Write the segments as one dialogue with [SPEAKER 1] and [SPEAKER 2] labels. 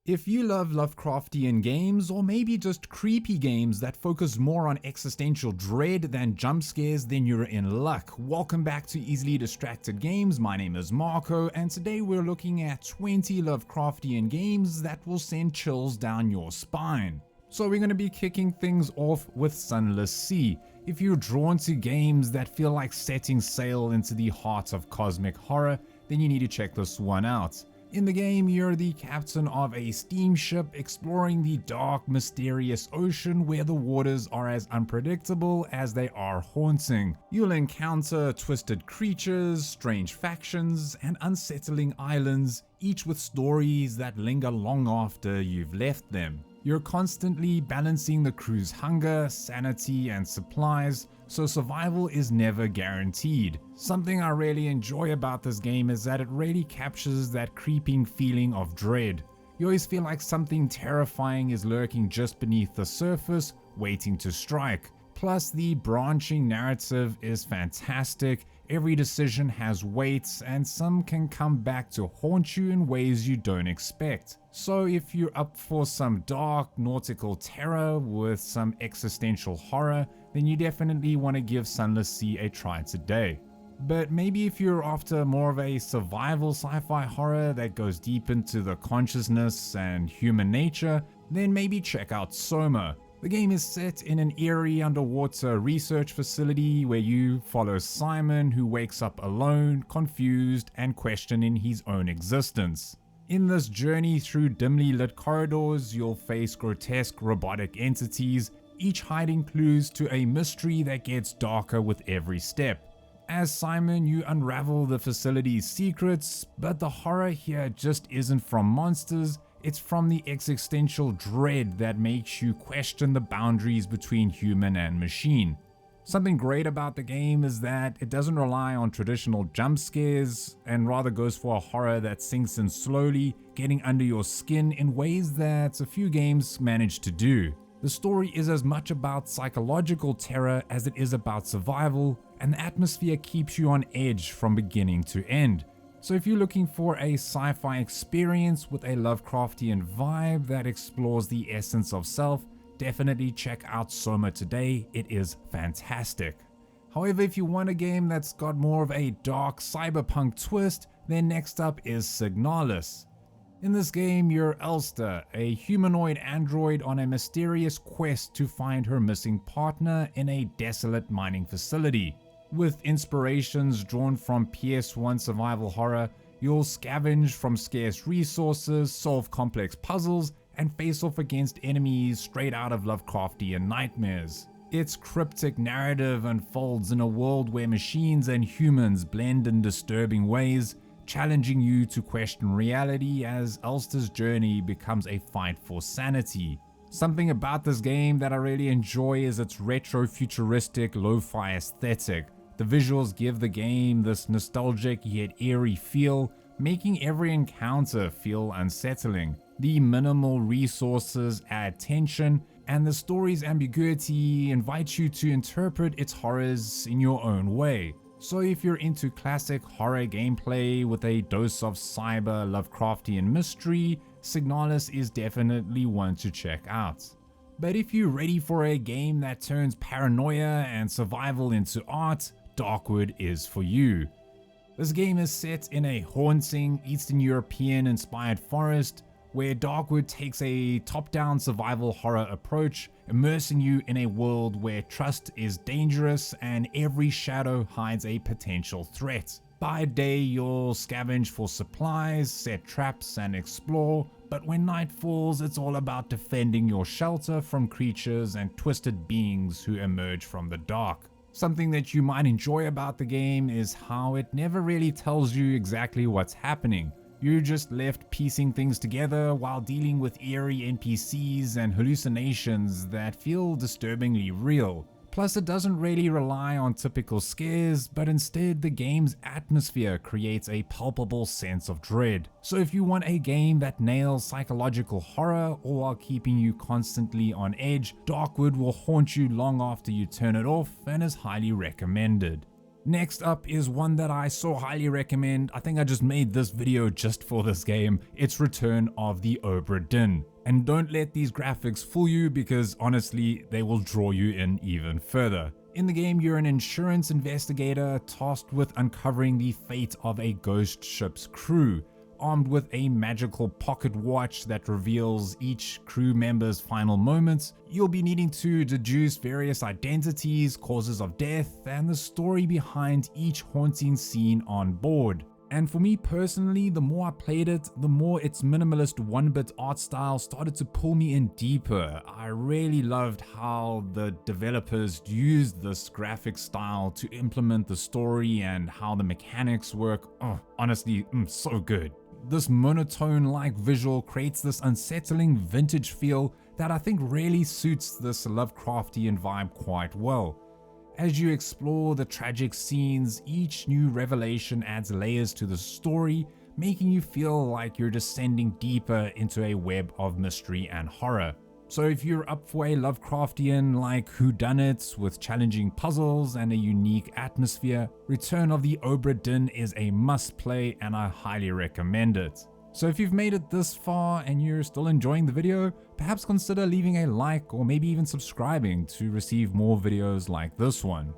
[SPEAKER 1] If you love Lovecraftian games, or maybe just creepy games that focus more on existential dread than jump scares, then you're in luck. Welcome back to Easily Distracted Games. My name is Marco, and today we're looking at 20 Lovecraftian games that will send chills down your spine. So we're going to be kicking things off with Sunless Sea. If you're drawn to games that feel like setting sail into the heart of cosmic horror, then you need to check this one out. In the game, you're the captain of a steamship exploring the dark, mysterious ocean where the waters are as unpredictable as they are haunting. You'll encounter twisted creatures, strange factions, and unsettling islands, each with stories that linger long after you've left them. You're constantly balancing the crew's hunger, sanity, and supplies, so survival is never guaranteed. Something I really enjoy about this game is that it really captures that creeping feeling of dread. You always feel like something terrifying is lurking just beneath the surface, waiting to strike. Plus, the branching narrative is fantastic. Every decision has weight, and some can come back to haunt you in ways you don't expect. So if you're up for some dark nautical terror with some existential horror, then you definitely want to give Sunless Sea a try today. But maybe if you're after more of a survival sci-fi horror that goes deep into the consciousness and human nature, then maybe check out SOMA. The game is set in an eerie underwater research facility where you follow Simon, who wakes up alone, confused, and questioning his own existence. In this journey through dimly lit corridors, you'll face grotesque robotic entities, each hiding clues to a mystery that gets darker with every step. As Simon, you unravel the facility's secrets, but the horror here just isn't from monsters. It's from the existential dread that makes you question the boundaries between human and machine. Something great about the game is that it doesn't rely on traditional jump scares and rather goes for a horror that sinks in slowly, getting under your skin in ways that a few games manage to do. The story is as much about psychological terror as it is about survival, and the atmosphere keeps you on edge from beginning to end. So if you're looking for a sci-fi experience with a Lovecraftian vibe that explores the essence of self, definitely check out SOMA today. It is fantastic. However, if you want a game that's got more of a dark cyberpunk twist, then next up is Signalis. In this game, you're Elster, a humanoid android on a mysterious quest to find her missing partner in a desolate mining facility. With inspirations drawn from PS1 survival horror, you'll scavenge from scarce resources, solve complex puzzles, and face off against enemies straight out of Lovecraftian nightmares. Its cryptic narrative unfolds in a world where machines and humans blend in disturbing ways, challenging you to question reality as Elster's journey becomes a fight for sanity. Something about this game that I really enjoy is its retro-futuristic lo-fi aesthetic. The visuals give the game this nostalgic yet eerie feel, making every encounter feel unsettling. The minimal resources add tension, and the story's ambiguity invites you to interpret its horrors in your own way. So if you're into classic horror gameplay with a dose of cyber Lovecraftian mystery, Signalis is definitely one to check out. But if you're ready for a game that turns paranoia and survival into art, Darkwood is for you. This game is set in a haunting Eastern European inspired forest where Darkwood takes a top-down survival horror approach, immersing you in a world where trust is dangerous and every shadow hides a potential threat. By day, you'll scavenge for supplies, set traps, and explore, but when night falls, it's all about defending your shelter from creatures and twisted beings who emerge from the dark. Something that you might enjoy about the game is how it never really tells you exactly what's happening. You're just left piecing things together while dealing with eerie NPCs and hallucinations that feel disturbingly real. Plus, it doesn't really rely on typical scares, but instead the game's atmosphere creates a palpable sense of dread. So if you want a game that nails psychological horror all while keeping you constantly on edge, Darkwood will haunt you long after you turn it off and is highly recommended. Next up is one that I so highly recommend. I think I just made this video just for this game. It's Return of the Obra Dinn. And don't let these graphics fool you, because honestly, they will draw you in even further. In the game, you're an insurance investigator tasked with uncovering the fate of a ghost ship's crew. Armed with a magical pocket watch that reveals each crew member's final moments, you'll be needing to deduce various identities, causes of death, and the story behind each haunting scene on board. And for me personally, the more I played it, the more its minimalist one-bit art style started to pull me in deeper. I really loved how the developers used this graphic style to implement the story and how the mechanics work. Oh, honestly, so good. This monotone-like visual creates this unsettling vintage feel that I think really suits this Lovecraftian vibe quite well. As you explore the tragic scenes, each new revelation adds layers to the story, making you feel like you're descending deeper into a web of mystery and horror. So if you're up for a Lovecraftian like whodunit with challenging puzzles and a unique atmosphere, Return of the Obra Dinn is a must play and I highly recommend it. So if you've made it this far and you're still enjoying the video, perhaps consider leaving a like or maybe even subscribing to receive more videos like this one.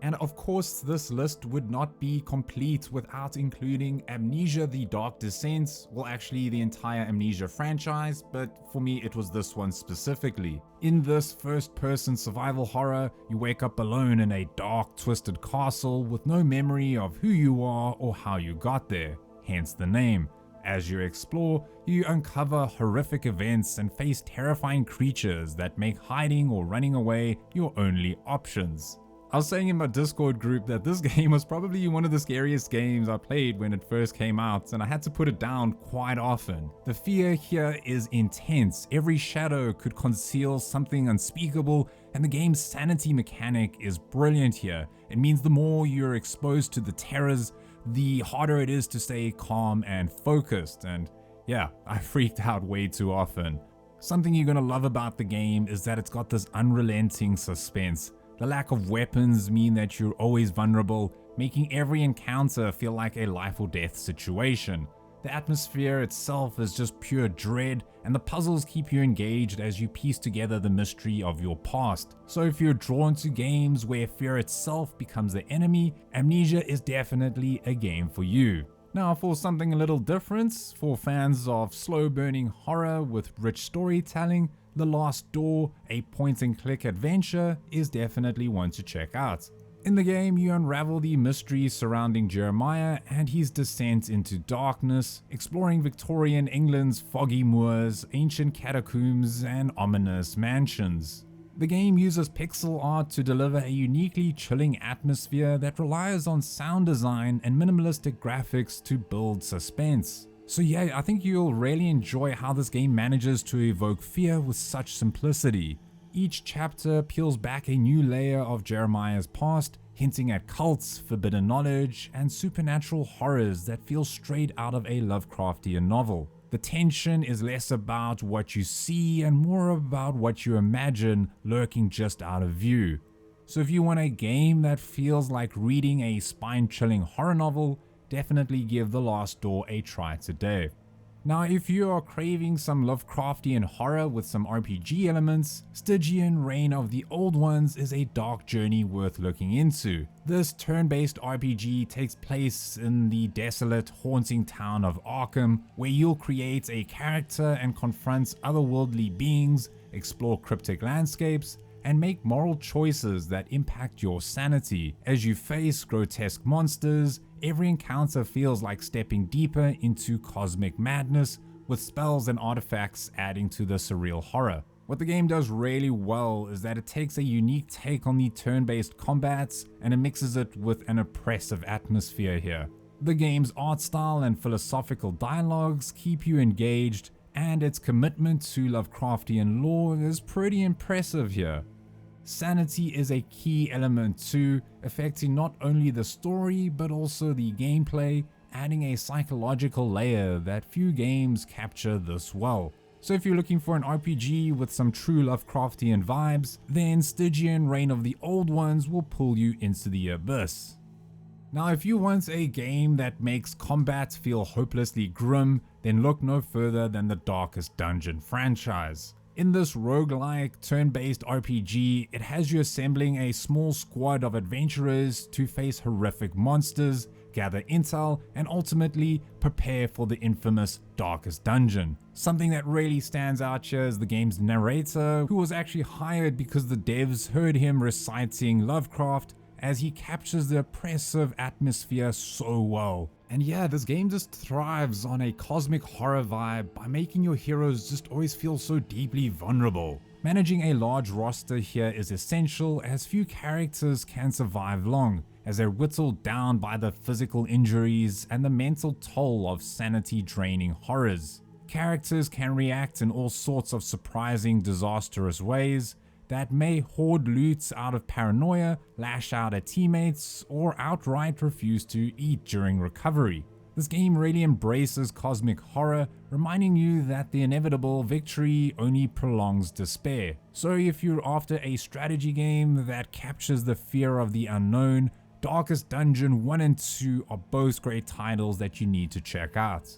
[SPEAKER 1] And of course, this list would not be complete without including Amnesia: The Dark Descent, well actually the entire Amnesia franchise, but for me it was this one specifically. In this first-person survival horror, you wake up alone in a dark, twisted castle with no memory of who you are or how you got there, hence the name. As you explore, you uncover horrific events and face terrifying creatures that make hiding or running away your only options. I was saying in my Discord group that this game was probably one of the scariest games I played when it first came out, and I had to put it down quite often. The fear here is intense. Every shadow could conceal something unspeakable, and the game's sanity mechanic is brilliant here. It means the more you're exposed to the terrors, the harder it is to stay calm and focused, and yeah, I freaked out way too often. Something you're gonna love about the game is that it's got this unrelenting suspense. The lack of weapons mean that you're always vulnerable, making every encounter feel like a life or death situation. The atmosphere itself is just pure dread, and the puzzles keep you engaged as you piece together the mystery of your past. So if you're drawn to games where fear itself becomes the enemy, Amnesia is definitely a game for you. Now for something a little different, for fans of slow-burning horror with rich storytelling, The Last Door, a point-and-click adventure, is definitely one to check out. In the game, you unravel the mysteries surrounding Jeremiah and his descent into darkness, exploring Victorian England's foggy moors, ancient catacombs, and ominous mansions. The game uses pixel art to deliver a uniquely chilling atmosphere that relies on sound design and minimalistic graphics to build suspense. So yeah, I think you'll really enjoy how this game manages to evoke fear with such simplicity. Each chapter peels back a new layer of Jeremiah's past, hinting at cults, forbidden knowledge, and supernatural horrors that feel straight out of a Lovecraftian novel. The tension is less about what you see and more about what you imagine lurking just out of view. So if you want a game that feels like reading a spine-chilling horror novel, definitely give The Last Door a try today. Now if you are craving some Lovecraftian horror with some RPG elements, Stygian: Reign of the Old Ones is a dark journey worth looking into. This turn-based RPG takes place in the desolate, haunting town of Arkham, where you'll create a character and confront otherworldly beings, explore cryptic landscapes, and make moral choices that impact your sanity. As you face grotesque monsters, every encounter feels like stepping deeper into cosmic madness, with spells and artifacts adding to the surreal horror. What the game does really well is that it takes a unique take on the turn-based combats and it mixes it with an oppressive atmosphere here. The game's art style and philosophical dialogues keep you engaged, and its commitment to Lovecraftian lore is pretty impressive here. Sanity is a key element too, affecting not only the story but also the gameplay, adding a psychological layer that few games capture this well. So if you're looking for an RPG with some true Lovecraftian vibes, then Stygian: Reign of the Old Ones will pull you into the abyss. Now, if you want a game that makes combat feel hopelessly grim, then look no further than the Darkest Dungeon franchise. In this roguelike, turn-based RPG, it has you assembling a small squad of adventurers to face horrific monsters, gather intel, and ultimately prepare for the infamous Darkest Dungeon. Something that really stands out here is the game's narrator, who was actually hired because the devs heard him reciting Lovecraft as he captures the oppressive atmosphere so well. And yeah, this game just thrives on a cosmic horror vibe by making your heroes just always feel so deeply vulnerable. Managing a large roster here is essential, as few characters can survive long, as they're whittled down by the physical injuries and the mental toll of sanity-draining horrors. Characters can react in all sorts of surprising, disastrous ways that may hoard loot out of paranoia, lash out at teammates, or outright refuse to eat during recovery. This game really embraces cosmic horror, reminding you that the inevitable victory only prolongs despair. So if you're after a strategy game that captures the fear of the unknown, Darkest Dungeon 1 and 2 are both great titles that you need to check out.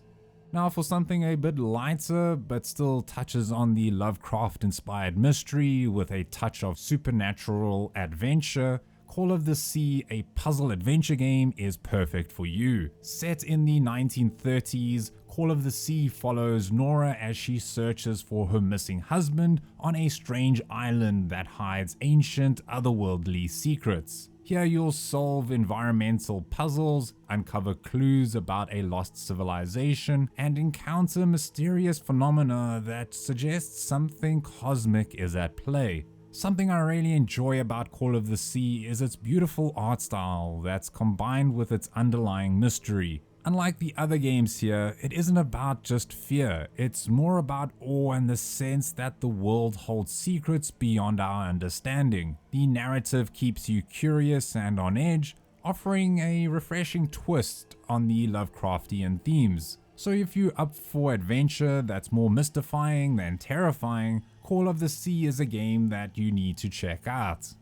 [SPEAKER 1] Now, for something a bit lighter but still touches on the Lovecraft-inspired mystery with a touch of supernatural adventure, Call of the Sea, a puzzle adventure game, is perfect for you. Set in the 1930s, Call of the Sea follows Nora as she searches for her missing husband on a strange island that hides ancient, otherworldly secrets. Here you'll solve environmental puzzles, uncover clues about a lost civilization, and encounter mysterious phenomena that suggest something cosmic is at play. Something I really enjoy about Call of the Sea is its beautiful art style that's combined with its underlying mystery. Unlike the other games here, it isn't about just fear, it's more about awe and the sense that the world holds secrets beyond our understanding. The narrative keeps you curious and on edge, offering a refreshing twist on the Lovecraftian themes. So if you're up for adventure that's more mystifying than terrifying, Call of the Sea is a game that you need to check out.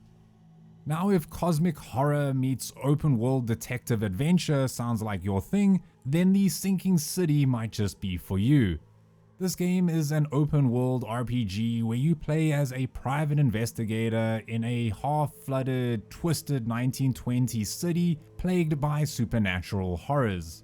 [SPEAKER 1] Now, if cosmic horror meets open world detective adventure sounds like your thing, then the Sinking City might just be for you. This game is an open world RPG where you play as a private investigator in a half-flooded, twisted 1920s city plagued by supernatural horrors.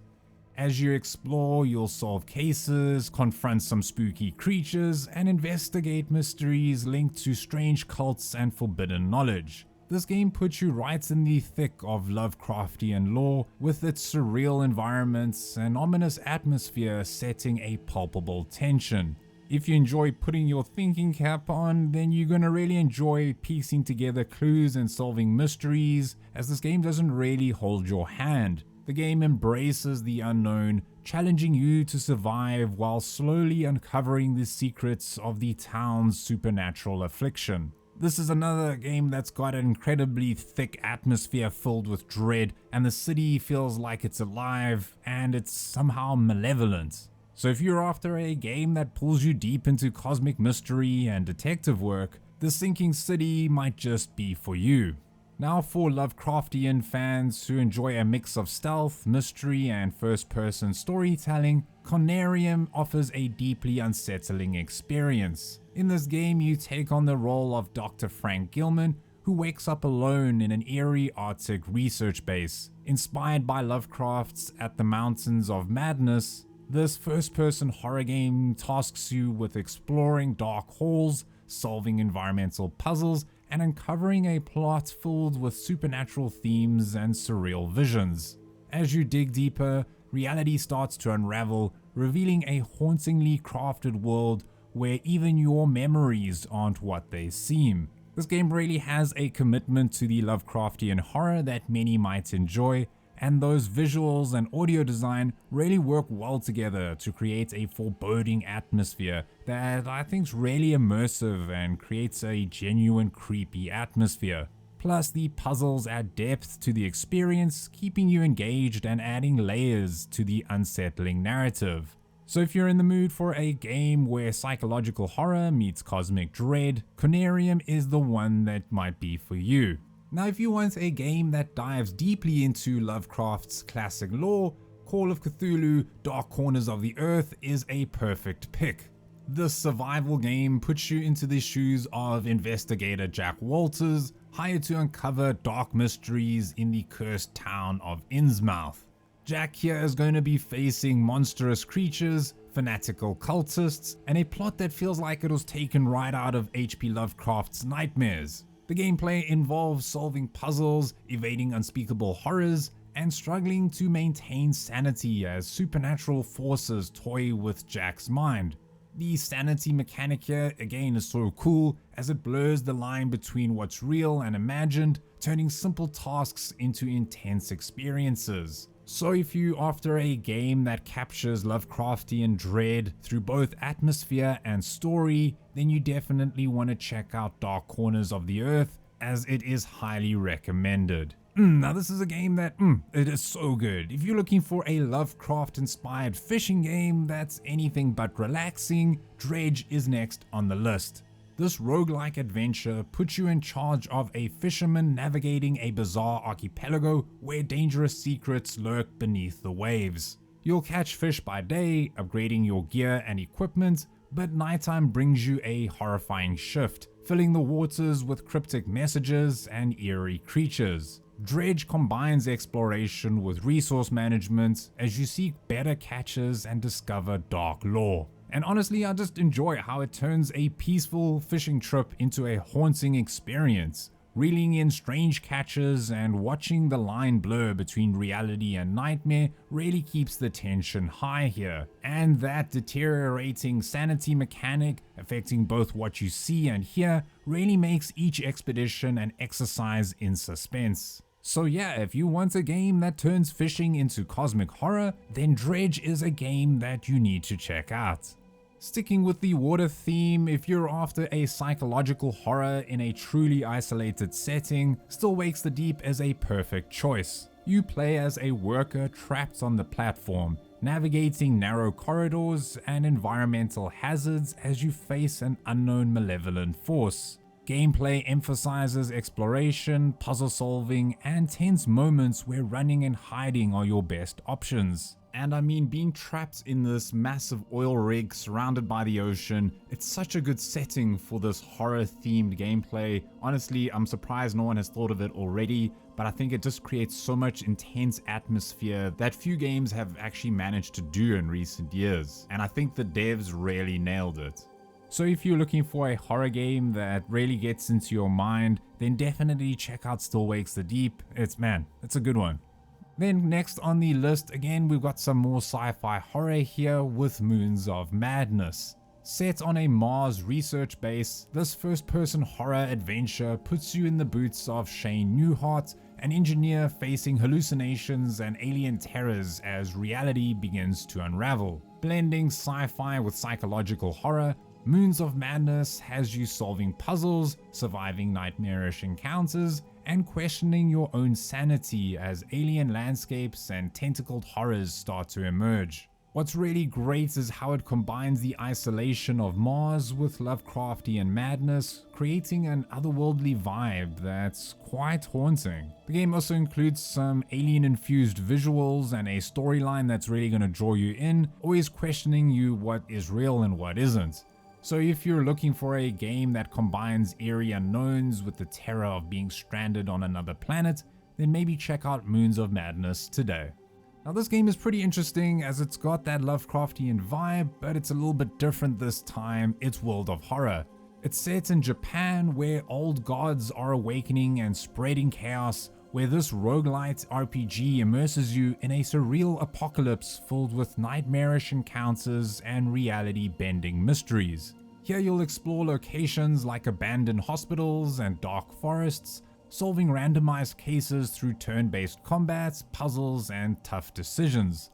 [SPEAKER 1] As you explore, you'll solve cases, confront some spooky creatures, and investigate mysteries linked to strange cults and forbidden knowledge. This game puts you right in the thick of Lovecraftian lore, with its surreal environments and ominous atmosphere setting a palpable tension. If you enjoy putting your thinking cap on, then you're gonna really enjoy piecing together clues and solving mysteries, as this game doesn't really hold your hand. The game embraces the unknown, challenging you to survive while slowly uncovering the secrets of the town's supernatural affliction. This is another game that's got an incredibly thick atmosphere filled with dread, and the city feels like it's alive and it's somehow malevolent. So if you're after a game that pulls you deep into cosmic mystery and detective work, The Sinking City might just be for you. Now, for Lovecraftian fans who enjoy a mix of stealth, mystery, and first-person storytelling, Conarium offers a deeply unsettling experience. In this game, you take on the role of Dr. Frank Gilman, who wakes up alone in an eerie Arctic research base. Inspired by Lovecraft's At the Mountains of Madness, this first-person horror game tasks you with exploring dark halls, solving environmental puzzles, and uncovering a plot filled with supernatural themes and surreal visions. As you dig deeper, reality starts to unravel, revealing a hauntingly crafted world where even your memories aren't what they seem. This game really has a commitment to the Lovecraftian horror that many might enjoy, and those visuals and audio design really work well together to create a foreboding atmosphere that I think is really immersive and creates a genuine creepy atmosphere. Plus, the puzzles add depth to the experience, keeping you engaged and adding layers to the unsettling narrative. So if you're in the mood for a game where psychological horror meets cosmic dread, Conarium is the one that might be for you. Now if you want a game that dives deeply into Lovecraft's classic lore, Call of Cthulhu: Dark Corners of the Earth is a perfect pick. This survival game puts you into the shoes of investigator Jack Walters, hired to uncover dark mysteries in the cursed town of Innsmouth. Jack here is going to be facing monstrous creatures, fanatical cultists, and a plot that feels like it was taken right out of HP Lovecraft's nightmares. The gameplay involves solving puzzles, evading unspeakable horrors, and struggling to maintain sanity as supernatural forces toy with Jack's mind. The sanity mechanic here again is so cool as it blurs the line between what's real and imagined, turning simple tasks into intense experiences. So if you're after a game that captures Lovecraftian dread through both atmosphere and story, then you definitely want to check out Dark Corners of the Earth, as it is highly recommended. Now this is a game that, it is so good. If you're looking for a Lovecraft-inspired fishing game that's anything but relaxing, Dredge is next on the list. This roguelike adventure puts you in charge of a fisherman navigating a bizarre archipelago where dangerous secrets lurk beneath the waves. You'll catch fish by day, upgrading your gear and equipment, but nighttime brings you a horrifying shift, filling the waters with cryptic messages and eerie creatures. Dredge combines exploration with resource management as you seek better catches and discover dark lore. And honestly, I just enjoy how it turns a peaceful fishing trip into a haunting experience. Reeling in strange catches and watching the line blur between reality and nightmare really keeps the tension high here. And that deteriorating sanity mechanic, affecting both what you see and hear, really makes each expedition an exercise in suspense. So yeah, if you want a game that turns fishing into cosmic horror, then Dredge is a game that you need to check out. Sticking with the water theme, if you're after a psychological horror in a truly isolated setting, Still Wakes the Deep is a perfect choice. You play as a worker trapped on the platform, navigating narrow corridors and environmental hazards as you face an unknown malevolent force. Gameplay emphasizes exploration, puzzle solving, and tense moments where running and hiding are your best options. And I mean, being trapped in this massive oil rig surrounded by the ocean, it's such a good setting for this horror-themed gameplay. Honestly, I'm surprised no one has thought of it already, but I think it just creates so much intense atmosphere that few games have actually managed to do in recent years. And I think the devs really nailed it. So if you're looking for a horror game that really gets into your mind, then definitely check out Still Wakes the Deep. It's a good one. Then next on the list, again, we've got some more sci-fi horror here with Moons of Madness. Set on a Mars research base, this first-person horror adventure puts you in the boots of Shane Newhart, an engineer facing hallucinations and alien terrors as reality begins to unravel. Blending sci-fi with psychological horror, Moons of Madness has you solving puzzles, surviving nightmarish encounters, and questioning your own sanity as alien landscapes and tentacled horrors start to emerge. What's really great is how it combines the isolation of Mars with Lovecraftian madness, creating an otherworldly vibe that's quite haunting. The game also includes some alien-infused visuals and a storyline that's really going to draw you in, always questioning you what is real and what isn't. So if you're looking for a game that combines eerie unknowns with the terror of being stranded on another planet, then maybe check out Moons of Madness today. Now this game is pretty interesting as it's got that Lovecraftian vibe, but it's a little bit different this time. It's world of horror. It's set in Japan where old gods are awakening and spreading chaos, where this roguelite RPG immerses you in a surreal apocalypse filled with nightmarish encounters and reality-bending mysteries. Here you'll explore locations like abandoned hospitals and dark forests, solving randomized cases through turn-based combat, puzzles, and tough decisions.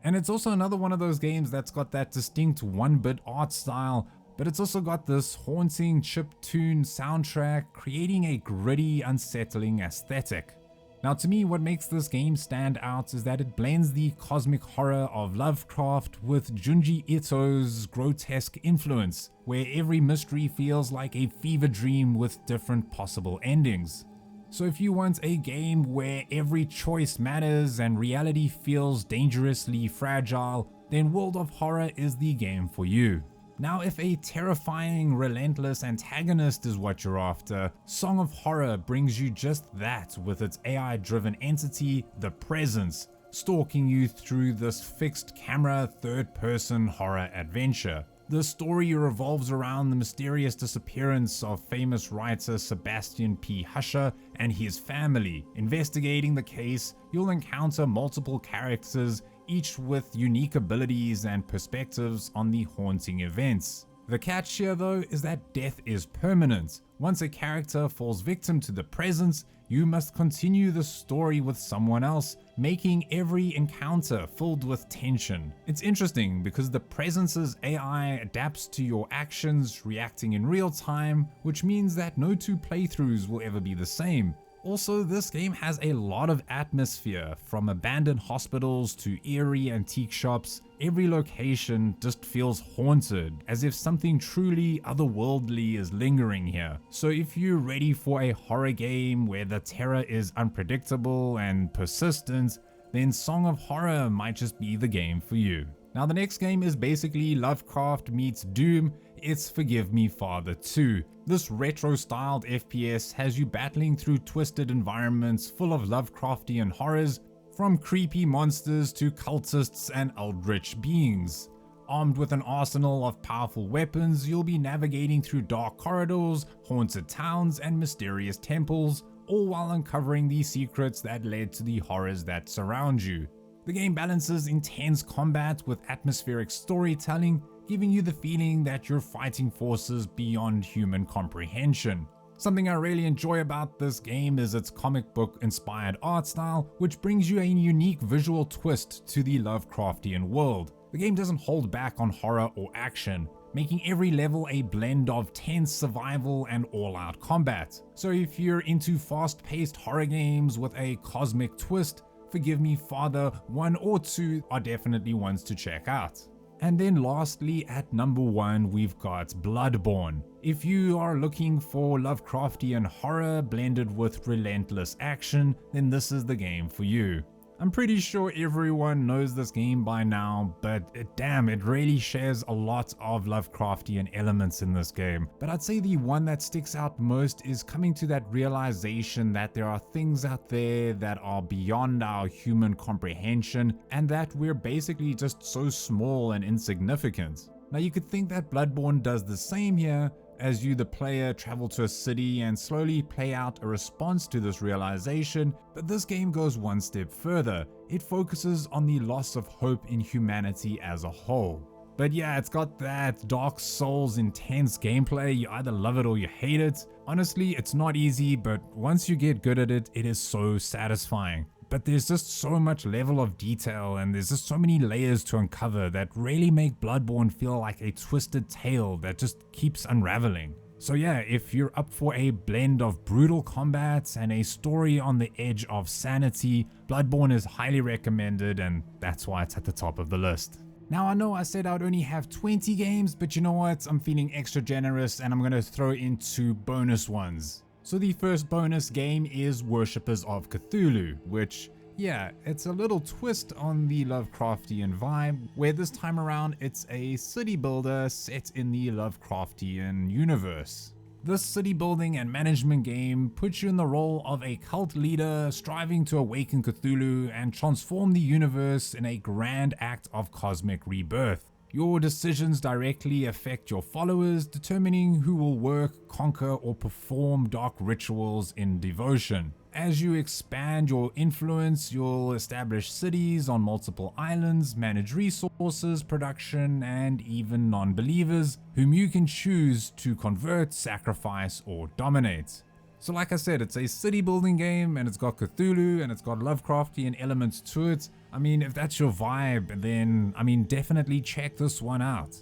[SPEAKER 1] And it's also another one of those games that's got that distinct one-bit art style, but it's also got this haunting chiptune soundtrack, creating a gritty, unsettling aesthetic. Now to me, what makes this game stand out is that it blends the cosmic horror of Lovecraft with Junji Ito's grotesque influence, where every mystery feels like a fever dream with different possible endings. So if you want a game where every choice matters and reality feels dangerously fragile, then World of Horror is the game for you. Now, if a terrifying, relentless antagonist is what you're after, Song of Horror brings you just that with its AI-driven entity, the Presence, stalking you through this fixed camera, third-person horror adventure. The story revolves around the mysterious disappearance of famous writer Sebastian P. Husher and his family. Investigating the case, you'll encounter multiple characters, each with unique abilities and perspectives on the haunting events. The catch here though is that death is permanent. Once a character falls victim to the Presence, you must continue the story with someone else, making every encounter filled with tension. It's interesting because the Presence's AI adapts to your actions, reacting in real time, which means that no two playthroughs will ever be the same. Also, this game has a lot of atmosphere, from abandoned hospitals to eerie antique shops. Every location just feels haunted, as if something truly otherworldly is lingering here. So if you're ready for a horror game where the terror is unpredictable and persistent, then Song of Horror might just be the game for you. Now the next game is basically Lovecraft meets Doom. It's Forgive Me Father 2. This retro-styled FPS has you battling through twisted environments full of Lovecraftian horrors, from creepy monsters to cultists and eldritch beings. Armed with an arsenal of powerful weapons, you'll be navigating through dark corridors, haunted towns, and mysterious temples, all while uncovering the secrets that led to the horrors that surround you. The game balances intense combat with atmospheric storytelling, giving you the feeling that you're fighting forces beyond human comprehension. Something I really enjoy about this game is its comic book inspired art style, which brings you a unique visual twist to the Lovecraftian world. The game doesn't hold back on horror or action, making every level a blend of tense survival and all-out combat. So if you're into fast-paced horror games with a cosmic twist, Forgive Me Father 1 or 2 are definitely ones to check out. And then lastly, at number 1, we've got Bloodborne. If you are looking for Lovecraftian horror blended with relentless action, then this is the game for you. I'm pretty sure everyone knows this game by now, but damn, it really shares a lot of Lovecraftian elements in this game. But I'd say the one that sticks out most is coming to that realization that there are things out there that are beyond our human comprehension, and that we're basically just so small and insignificant. Now you could think that Bloodborne does the same here, as you, the player, travel to a city and slowly play out a response to this realization, but this game goes one step further. It focuses on the loss of hope in humanity as a whole. But yeah, it's got that Dark Souls intense gameplay. You either love it or you hate it. Honestly, it's not easy, but once you get good at it, it is so satisfying. But there's just so much level of detail and there's just so many layers to uncover that really make Bloodborne feel like a twisted tale that just keeps unraveling. So yeah, if you're up for a blend of brutal combat and a story on the edge of sanity, Bloodborne is highly recommended, and that's why it's at the top of the list. Now I know I said I'd only have 20 games, but you know what? I'm feeling extra generous and I'm gonna throw in 2 bonus ones. So the first bonus game is Worshippers of Cthulhu, which, yeah, it's a little twist on the Lovecraftian vibe, where this time around it's a city builder set in the Lovecraftian universe. This city building and management game puts you in the role of a cult leader striving to awaken Cthulhu and transform the universe in a grand act of cosmic rebirth. Your decisions directly affect your followers, determining who will work, conquer, or perform dark rituals in devotion. As you expand your influence, you'll establish cities on multiple islands, manage resources, production, and even non-believers, whom you can choose to convert, sacrifice, or dominate. So like I said, it's a city building game and it's got Cthulhu and it's got Lovecraftian elements to it. I mean, if that's your vibe, then definitely check this one out.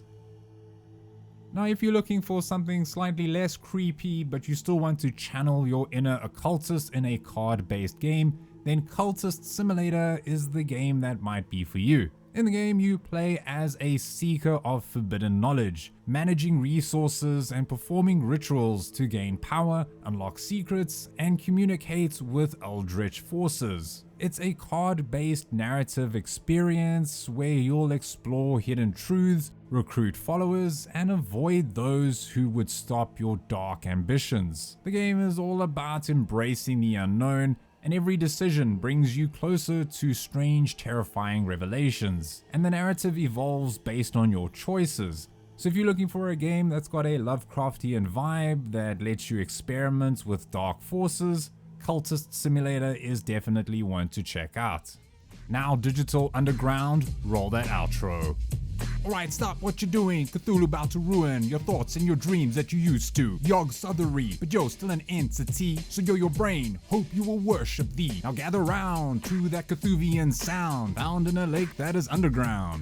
[SPEAKER 1] Now, if you're looking for something slightly less creepy, but you still want to channel your inner occultist in a card-based game, then Cultist Simulator is the game that might be for you. In the game, you play as a seeker of forbidden knowledge, managing resources and performing rituals to gain power, unlock secrets, and communicate with eldritch forces. It's a card-based narrative experience where you'll explore hidden truths, recruit followers, and avoid those who would stop your dark ambitions. The game is all about embracing the unknown, and every decision brings you closer to strange, terrifying revelations. And the narrative evolves based on your choices. So if you're looking for a game that's got a Lovecraftian vibe that lets you experiment with dark forces, Cultist Simulator is definitely one to check out. Now, Digital Underground, roll that outro. Alright, stop what you're doing. Cthulhu about to ruin your thoughts and your dreams that you used to. Yog Sothery, but yo, still an entity. So yo, your brain, hope you will worship thee. Now gather round to that Cthulhuian sound, found in a lake that is underground.